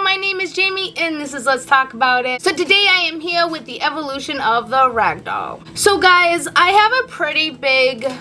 my name is Jaime and this is Let's Talk About It. So today I am here with the evolution of the ragdoll. So guys, I have a pretty big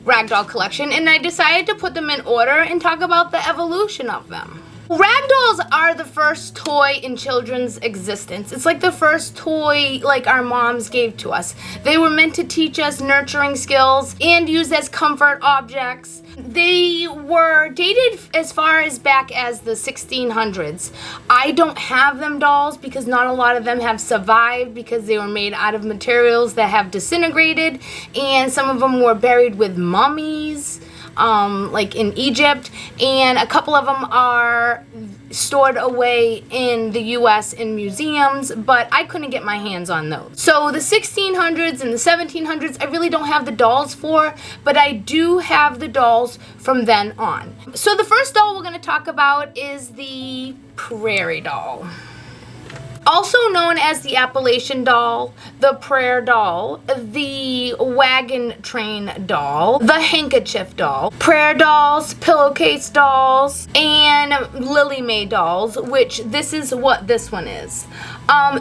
ragdoll collection and I decided to put them in order and talk about the evolution of them. Ragdolls are the first toy in children's existence. It's like the first toy like our moms gave to us. They were meant to teach us nurturing skills and used as comfort objects. They were dated as far as back as the 1600s. I don't have them dolls because not a lot of them have survived because they were made out of materials that have disintegrated, and some of them were buried with mummies. Like in Egypt, and a couple of them are stored away in the US in museums, but I couldn't get my hands on those. So the 1600s and the 1700s I really don't have the dolls for, but I do have the dolls from then on. So the first doll we're going to talk about is the Prairie Doll. Also known as the Appalachian doll, the Prairie Doll, the wagon train doll, the handkerchief doll, prayer dolls, pillowcase dolls, and Lily Mae dolls, which this is what this one is.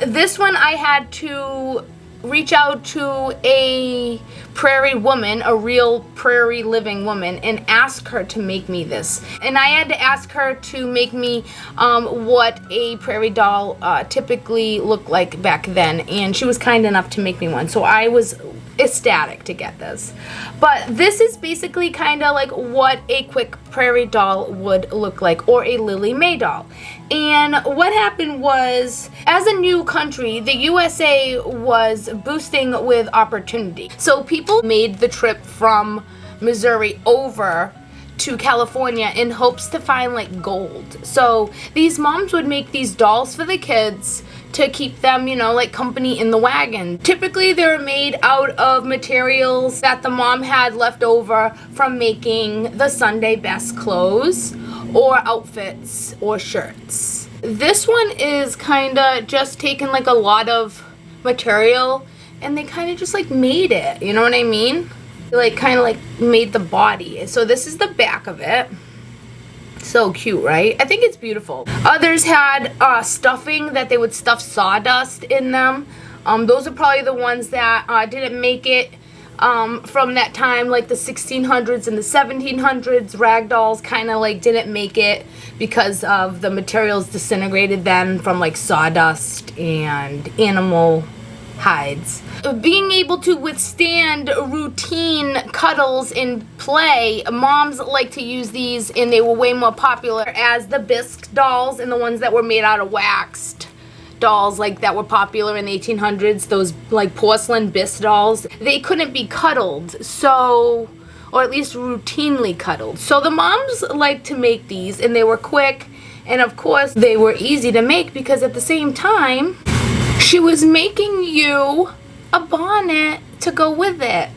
This one I had to reach out to a prairie woman, a real prairie living woman, and ask her to make me this. And I had to ask her to make me what a prairie doll typically looked like back then, and she was kind enough to make me one. So I was ecstatic to get this. But this is basically kind of like what a quick prairie doll would look like, or a Lily Mae doll. And what happened was, as a new country, the USA was boosting with opportunity. So people made the trip from Missouri over to California in hopes to find like gold. So these moms would make these dolls for the kids to keep them, you know, like company in the wagon. Typically they were made out of materials that the mom had left over from making the Sunday best clothes or outfits or shirts. This one is kind of just taken like a lot of material and they kind of just like made it, you know what I mean? Like kind of like made the body. So this is the back of it. So cute, right? I think it's beautiful. Others had stuffing that they would stuff sawdust in them. Those are probably the ones that didn't make it from that time, like the 1600s and the 1700s. Ragdolls kind of like didn't make it because of the materials disintegrated then from like sawdust and animal hides. Being able to withstand routine cuddles in play, moms like to use these, and they were way more popular as the bisque dolls and the ones that were made out of waxed dolls, like that were popular in the 1800s, those like porcelain bisque dolls. They couldn't be cuddled, so, or at least routinely cuddled. So the moms liked to make these, and they were quick, and of course they were easy to make because at the same time she was making you a bonnet to go with it.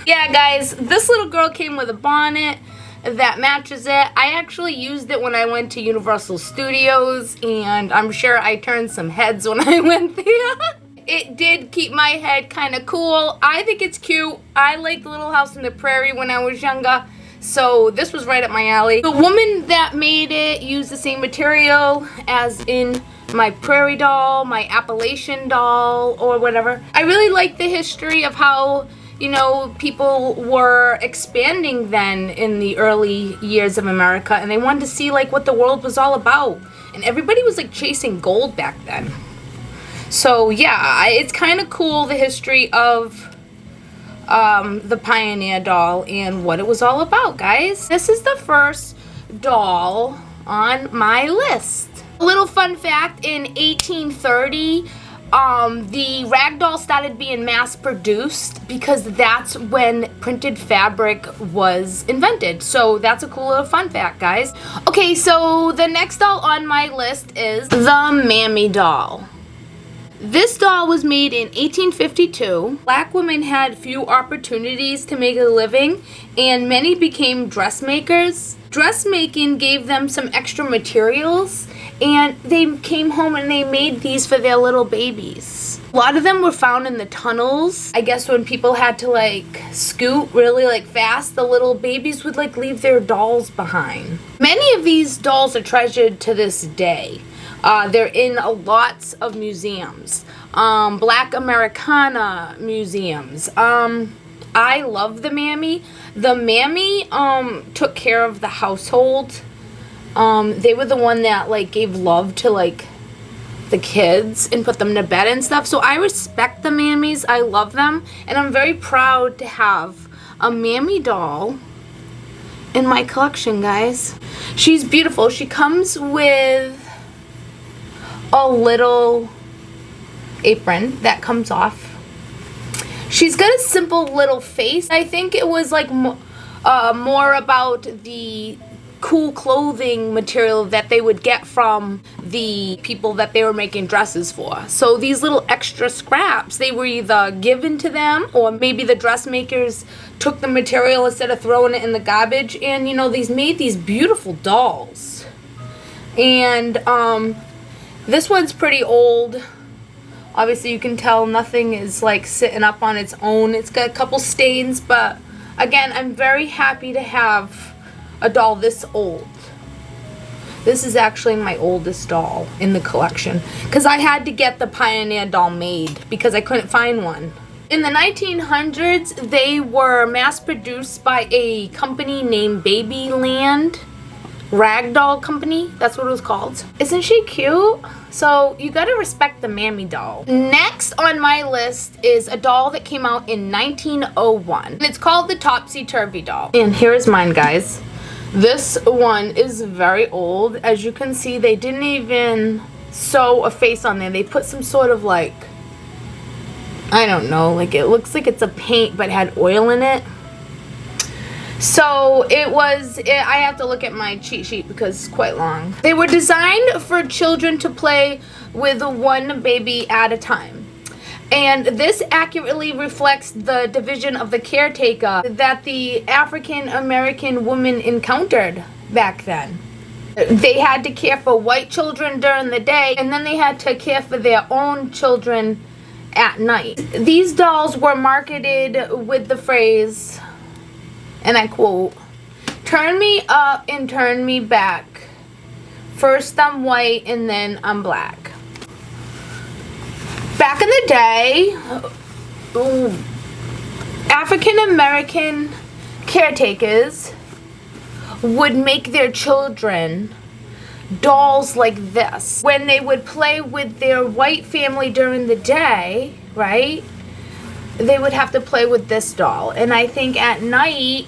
Yeah, guys, this little girl came with a bonnet that matches it. I actually used it when I went to Universal Studios, and I'm sure I turned some heads when I went there. It did keep my head kind of cool. I think it's cute. I liked Little House on the Prairie when I was younger, so this was right up my alley. The woman that made it used the same material as in my Prairie Doll, my Appalachian doll, or whatever. I really like the history of how, you know, people were expanding then in the early years of America, and they wanted to see like what the world was all about. And everybody was like chasing gold back then. So yeah, it's kind of cool, the history of the Pioneer doll and what it was all about, guys. This is the first doll on my list. A little fun fact, in 1830, the ragdoll started being mass produced because that's when printed fabric was invented. So that's a cool little fun fact, guys. Okay, so the next doll on my list is the Mammy doll. This doll was made in 1852. Black women had few opportunities to make a living, and many became dressmakers. Dressmaking gave them some extra materials, and they came home and they made these for their little babies. A lot of them were found in the tunnels. I guess when people had to like scoot really like fast, the little babies would like leave their dolls behind. Many of these dolls are treasured to this day. They're in lots of museums. Black Americana museums. I love the mammy. The mammy took care of the household. They were the one that like gave love to like the kids and put them to bed and stuff. So I respect the mammies. I love them, and I'm very proud to have a mammy doll in my collection, guys. She's beautiful. She comes with a little apron that comes off. She's got a simple little face. I think it was like more about the cool clothing material that they would get from the people that they were making dresses for. So these little extra scraps, they were either given to them, or maybe the dressmakers took the material instead of throwing it in the garbage, and you know, these made these beautiful dolls. And this one's pretty old. Obviously you can tell nothing is like sitting up on its own. It's got a couple stains, but again, I'm very happy to have a doll this old. This is actually my oldest doll in the collection, because I had to get the Pioneer doll made because I couldn't find one. In the 1900s, they were mass produced by a company named Babyland Ragdoll Company. That's what it was called. Isn't she cute? So you gotta respect the mammy doll. Next on my list is a doll that came out in 1901. And it's called the Topsy Turvy doll. And here's mine, guys. This one is very old. As you can see, they didn't even sew a face on there. They put some sort of like, I don't know, like it looks like it's a paint but had oil in it. So I have to look at my cheat sheet because it's quite long. They were designed for children to play with one baby at a time. And this accurately reflects the division of the caretaker that the African American woman encountered back then. They had to care for white children during the day, and then they had to care for their own children at night. These dolls were marketed with the phrase, and I quote, "Turn me up and turn me back. First I'm white and then I'm black." Back in the day, African American caretakers would make their children dolls like this. When they would play with their white family during the day, right, they would have to play with this doll. And I think at night,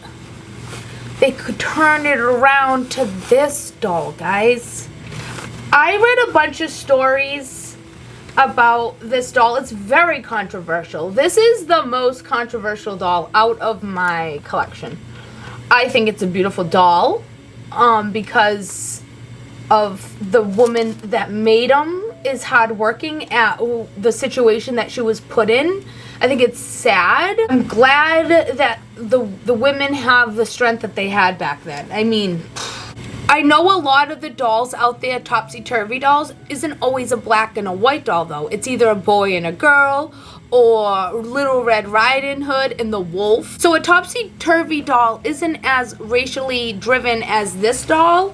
they could turn it around to this doll, guys. I read a bunch of stories about this doll. It's very controversial. This is the most controversial doll out of my collection. I think it's a beautiful doll because of the woman that made them is hardworking at the situation that she was put in. I think it's sad. I'm glad that the women have the strength that they had back then. I mean, I know a lot of the dolls out there, topsy-turvy dolls, isn't always a black and a white doll though. It's either a boy and a girl, or Little Red Riding Hood and the wolf. So a topsy-turvy doll isn't as racially driven as this doll,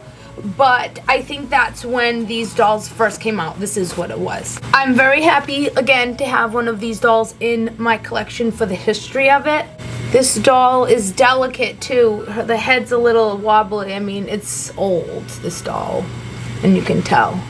but I think that's when these dolls first came out. This is what it was. I'm very happy, again, to have one of these dolls in my collection for the history of it. This doll is delicate too. The head's a little wobbly. I mean, it's old, this doll, and you can tell.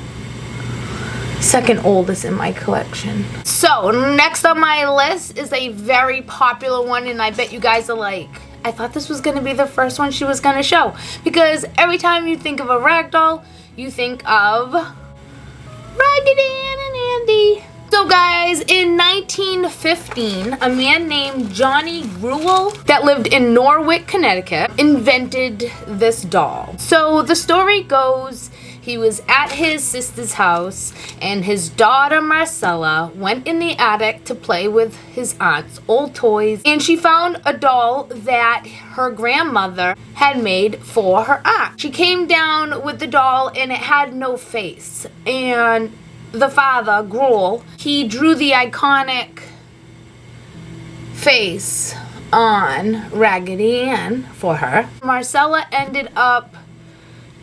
Second oldest in my collection. So next on my list is a very popular one, and I bet you guys are like, I thought this was going to be the first one she was going to show, because every time you think of a rag doll, you think of Raggedy and Andy. So guys, in 1915, a man named Johnny Gruel that lived in Norwich, Connecticut, invented this doll. So the story goes, he was at his sister's house, and his daughter Marcella went in the attic to play with his aunt's old toys, and she found a doll that her grandmother had made for her aunt. She came down with the doll, and it had no face, and the father, Gruel, he drew the iconic face on Raggedy Ann for her. Marcella ended up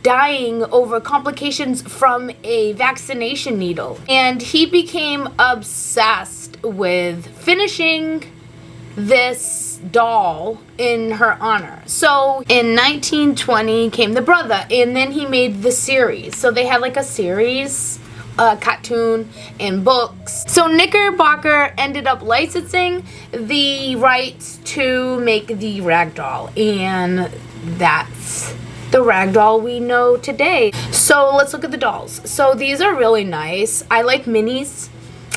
dying over complications from a vaccination needle, and he became obsessed with finishing this doll in her honor. So in 1920 came the brother, and then he made the series. So they had like a series, cartoon, and books. So Knickerbocker ended up licensing the rights to make the ragdoll, and that's the ragdoll we know today. So let's look at the dolls. So these are really nice. I like minis.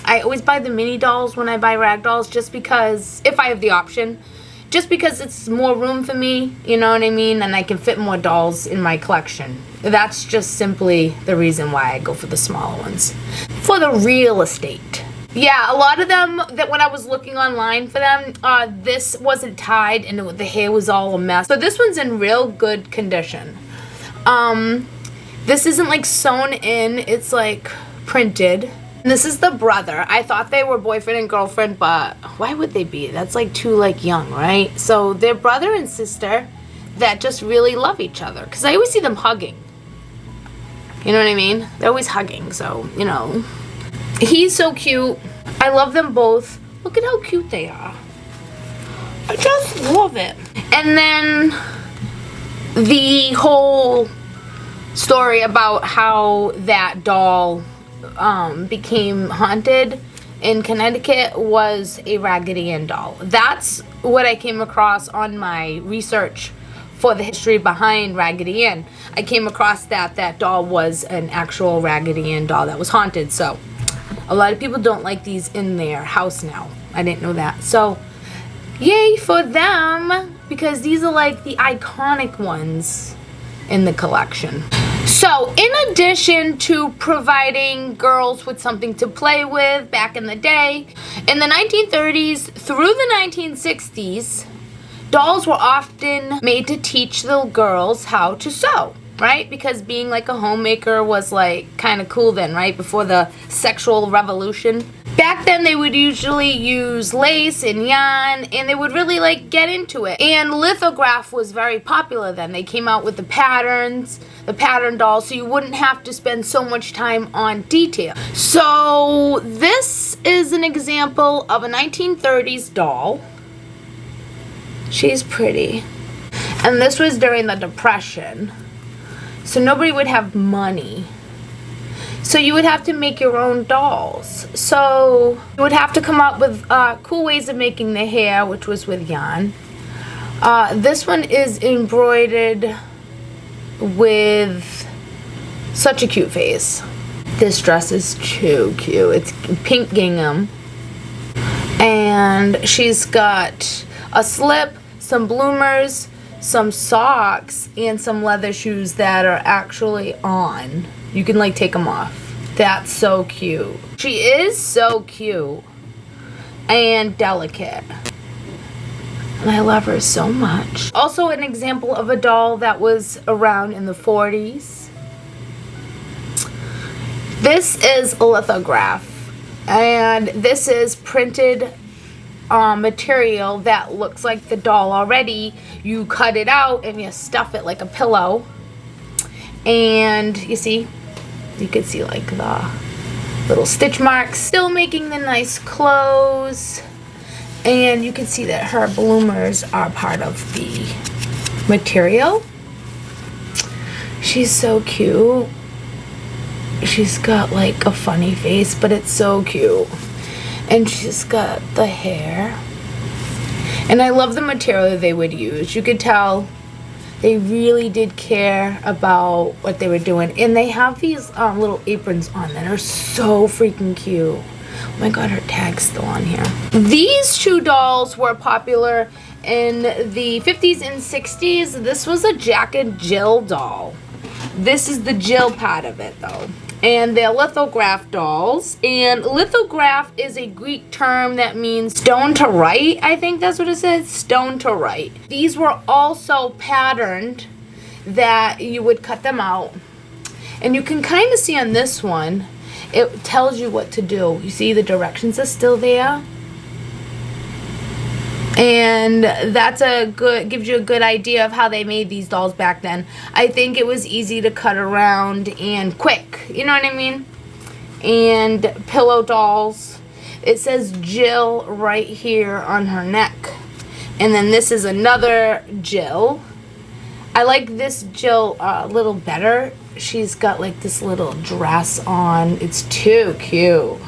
I always buy the mini dolls when I buy ragdolls, just because, if I have the option, just because it's more room for me, you know what I mean, and I can fit more dolls in my collection. That's just simply the reason why I go for the smaller ones. For the real estate. Yeah, a lot of them, that when I was looking online for them, this wasn't tied and the hair was all a mess. So this one's in real good condition. This isn't like sewn in, it's like printed. And this is the brother. I thought they were boyfriend and girlfriend, but why would they be? That's like too like young, right? So they're brother and sister that just really love each other, because I always see them hugging. You know what I mean? They're always hugging, so, you know. He's so cute. I love them both. Look at how cute they are. I just love it. And then the whole story about how that doll became haunted in Connecticut was a Raggedy Ann doll. That's what I came across on my research for the history behind Raggedy Ann. I came across that doll was an actual Raggedy Ann doll that was haunted. So a lot of people don't like these in their house now. I didn't know that. So yay for them, because these are like the iconic ones in the collection. So in addition to providing girls with something to play with back in the day, in the 1930s through the 1960s, dolls were often made to teach the girls how to sew, right? Because being like a homemaker was like kind of cool then, right? Before the sexual revolution. Back then they would usually use lace and yarn, and they would really like get into it. And lithograph was very popular then. They came out with the patterns, the pattern dolls, so you wouldn't have to spend so much time on detail. So this is an example of a 1930s doll. She's pretty. And this was during the Depression. So nobody would have money. So you would have to make your own dolls. So you would have to come up with cool ways of making the hair, which was with yarn. This one is embroidered with such a cute face. This dress is too cute. It's pink gingham. And she's got a slip, some bloomers, some socks, and some leather shoes that are actually on. You can like take them off. That's so cute. She is so cute and delicate. And I love her so much. Also an example of a doll that was around in the 40s. This is a lithograph. And this is printed material that looks like the doll already. You cut it out and you stuff it like a pillow. And you see, you can see like the little stitch marks. Still making the nice clothes. And you can see that her bloomers are part of the material. She's so cute. She's got like a funny face, but it's so cute. And she's got the hair. And I love the material they would use. You could tell they really did care about what they were doing. And they have these little aprons on that are so freaking cute. Oh my god, her tag's still on here. These two dolls were popular in the 50s and 60s. This was a Jack and Jill doll. This is the Jill part of it though. And they're lithograph dolls. And lithograph is a Greek term that means stone to write. I think that's what it says, stone to write. These were also patterned that you would cut them out. And you can kind of see on this one, it tells you what to do. You see the directions are still there. And that's gives you a good idea of how they made these dolls back then. I think it was easy to cut around and quick, you know what I mean? And pillow dolls. It says Jill right here on her neck. And then this is another Jill. I like this Jill a little better. She's got like this little dress on. It's too cute.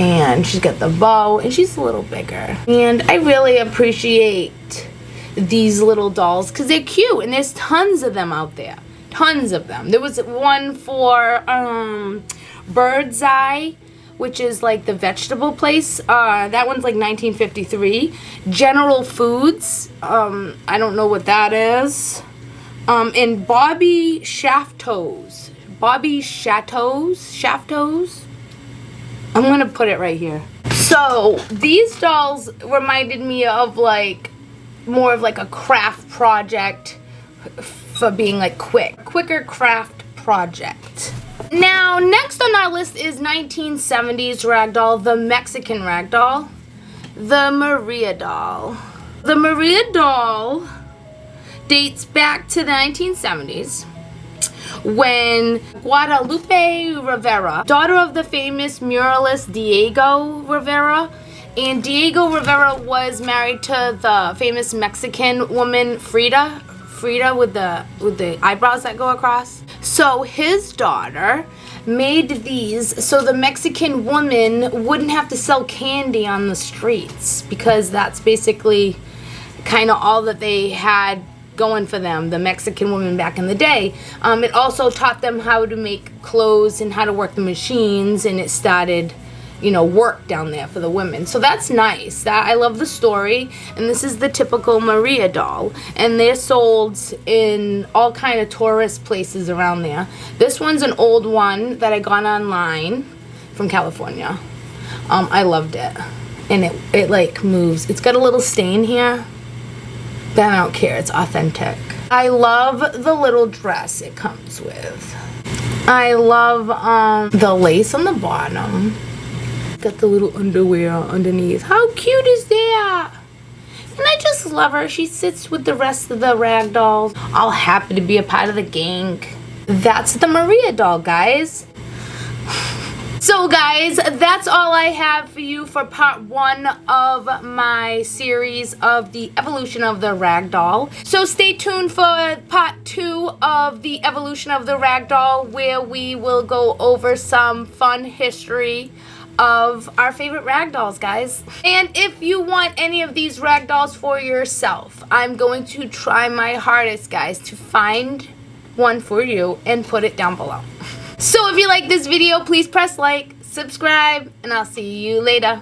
And she's got the bow, and she's a little bigger. And I really appreciate these little dolls because they're cute, and there's tons of them out there. Tons of them. There was one for Bird's Eye, which is like the vegetable place. That one's like 1953. General Foods. I don't know what that is. And Bobby Shaftos. Bobby Shaftos. I'm going to put it right here. So, these dolls reminded me of like, more of like a craft project for being like quicker craft project. Now, next on our list is 1970s ragdoll, the Mexican ragdoll, the Maria doll. The Maria doll dates back to the 1970s. When Guadalupe Rivera, daughter of the famous muralist Diego Rivera, and Diego Rivera was married to the famous Mexican woman Frida with the eyebrows that go across. So his daughter made these so the Mexican woman wouldn't have to sell candy on the streets, because that's basically kind of all that they had going for them, the Mexican women back in the day. It also taught them how to make clothes and how to work the machines, and it started, you know, work down there for the women. So that's nice. I love the story. And this is the typical Maria doll, and they're sold in all kind of tourist places around there. This one's an old one that I got online from California. I loved it, and it like moves. It's got a little stain here, but I don't care, it's authentic. I love the little dress it comes with. I love the lace on the bottom. Got the little underwear underneath. How cute is that? And I just love her. She sits with the rest of the rag dolls, all happy to be a part of the gang. That's the Maria doll, guys. So guys, that's all I have for you for part 1 of my series of the evolution of the ragdoll. So stay tuned for part 2 of the evolution of the ragdoll, where we will go over some fun history of our favorite ragdolls, guys. And if you want any of these ragdolls for yourself, I'm going to try my hardest, guys, to find one for you and put it down below. So if you like this video, please press like, subscribe, and I'll see you later.